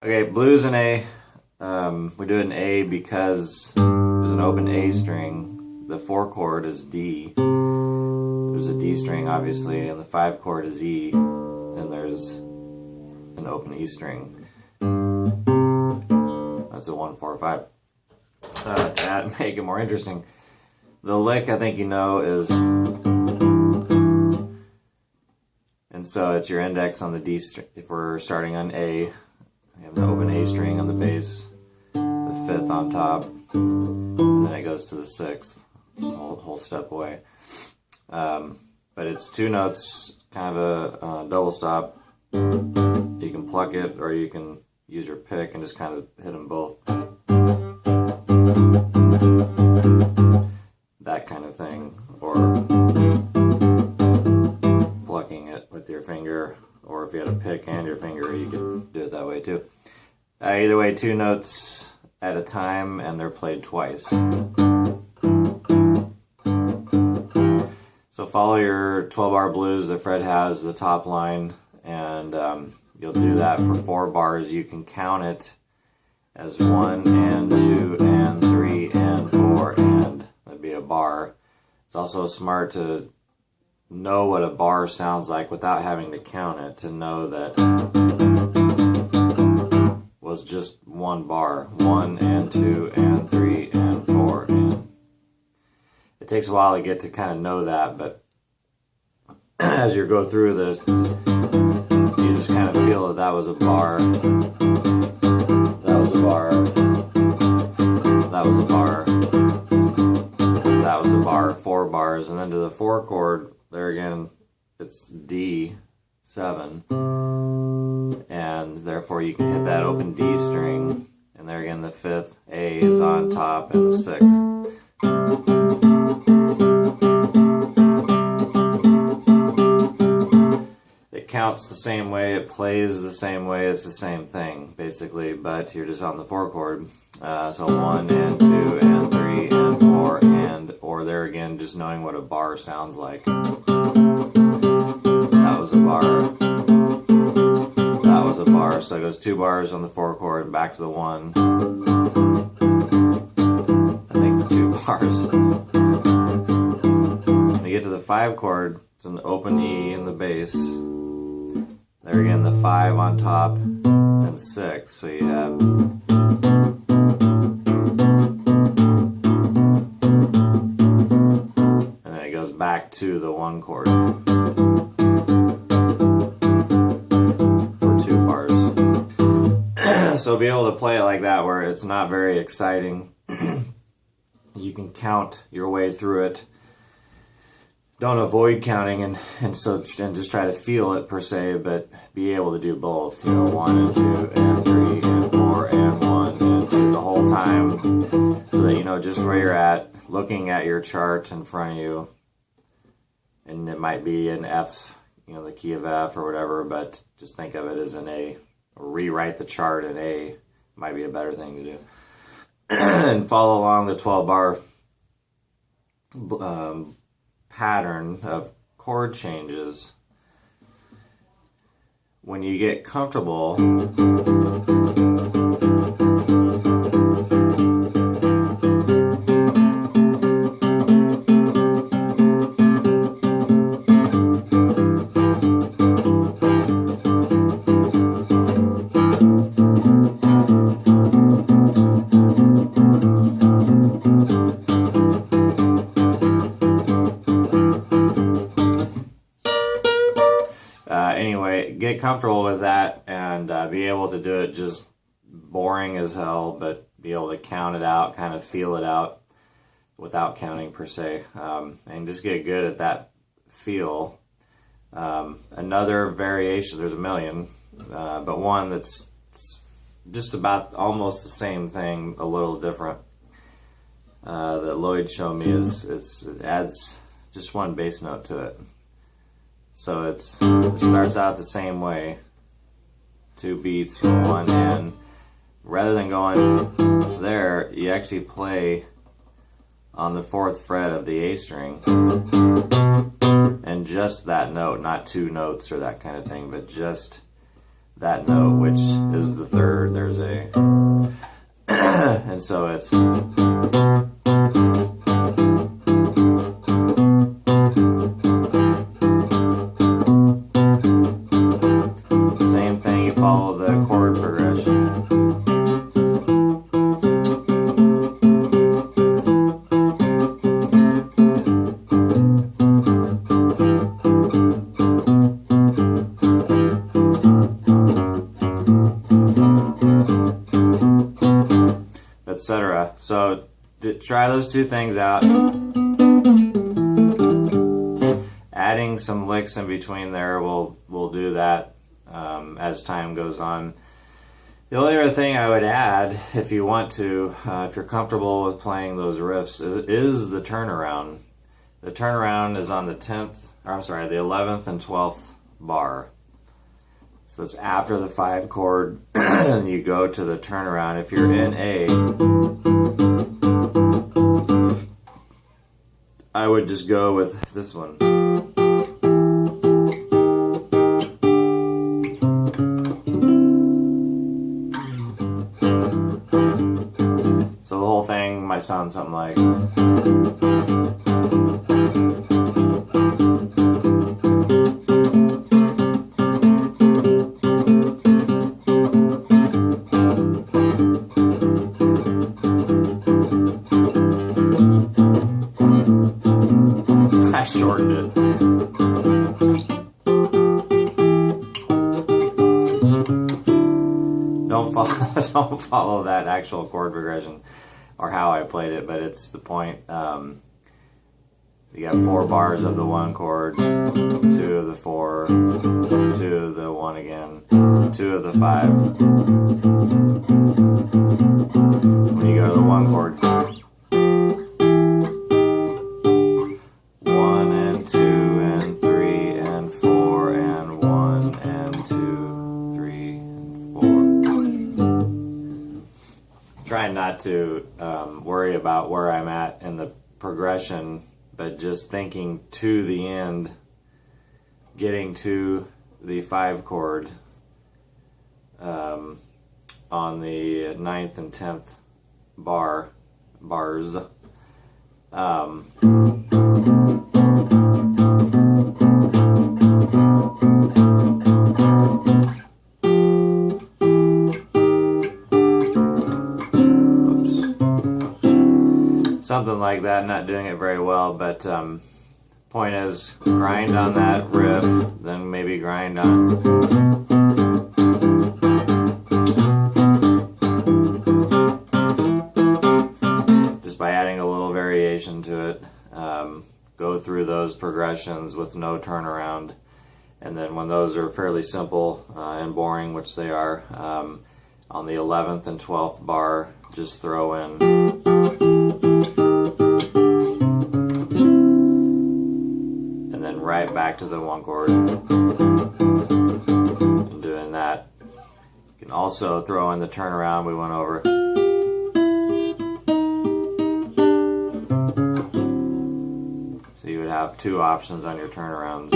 Okay, blues in A. We do it in A because there's an open A string. The 4 chord is D. There's a D string, obviously, and the 5 chord is E. And there's an open E string. That's a 1, 4, 5. To make it more interesting, the lick, I think you know, is, and so it's your index on the D string. If we're starting on A, you have the open A string on the bass, the 5th on top, and then it goes to the 6th, whole step away. But it's 2 notes, kind of a double stop. You can pluck it, or you can use your pick and just kind of hit them both. That kind of thing, or plucking it with your finger, or if you had a pick and your finger, you could do it that way too. Either way, 2 notes at a time, and they're played twice. So follow your 12-bar blues that Fred has, the top line, and you'll do that for 4 bars. You can count it as 1 and 2 and 3 and 4, and that'd be a bar. It's also smart to know what a bar sounds like without having to count it, to know that was just 1 bar. 1 and 2 and 3 and 4, and it takes a while to get to kind of know that, but as you go through this, you just kind of feel that was a bar, that was a bar, that was a bar, that was a bar, 4 bars, and then to the 4 chord, there again, it's D7, and therefore you can hit that open D string, and there again the 5th, A is on top, and the 6th. Counts the same way, it plays the same way, it's the same thing basically, but you're just on the 4 chord. So 1 and 2 and 3 and 4, and or there again, just knowing what a bar sounds like. That was a bar, that was a bar, so it goes 2 bars on the 4 chord, back to the 1, I think for 2 bars. When you get to the 5 chord, it's an open E in the bass. There again, the 5 on top and 6, so you have, and then it goes back to the 1 chord for 2 bars. So be able to play it like that, where it's not very exciting. You can count your way through it. Don't avoid counting and just try to feel it per se, but be able to do both. 1 and 2 and 3 and 4 and 1 and 2 the whole time, so that you know just where you're at, looking at your chart in front of you. And it might be an F, the key of F or whatever, but just think of it as an A. Or rewrite the chart in A might be a better thing to do. And follow along the 12-bar pattern of chord changes. When you get comfortable, anyway, get comfortable with that, and be able to do it just boring as hell, but be able to count it out, kind of feel it out without counting per se, and just get good at that feel. Another variation, there's a million, but one that's just about almost the same thing, a little different, that Lloyd showed me, it adds just 1 bass note to it. So it starts out the same way, 2 beats, 1, and rather than going there, you actually play on the 4th fret of the A string, and just that note, not 2 notes or that kind of thing, but just that note, which is the third. There's a and so it's same thing, you follow the chord progression. Etc. So try those two things out. Adding some licks in between there will do that as time goes on. The only other thing I would add, if you want to, if you're comfortable with playing those riffs, is the turnaround. The turnaround is on the 11th and 12th bar. So it's after the 5 chord, and you go to the turnaround. If you're in A, I would just go with this one. So the whole thing might sound something like... I shortened it. Don't follow that actual chord progression or how I played it, but it's the point. You got 4 bars of the 1 chord, 2 of the 4, 2 of the 1 again, 2 of the 5. When you go to the 1 chord, 1 and 2 and 3 and 4 and 1 and 2, 3 and 4. Trying not to worry about where I'm at in the progression, but just thinking to the end, getting to the 5 chord on the 9th and 10th bars. Something like that, not doing it very well, but point is, grind on that riff, then maybe grind on just by adding a little variation to it. Go through those progressions with no turnaround, and then when those are fairly simple and boring, which they are, on the 11th and 12th bar, just throw in right back to the 1 chord and doing that. You can also throw in the turnaround we went over. So you would have 2 options on your turnarounds.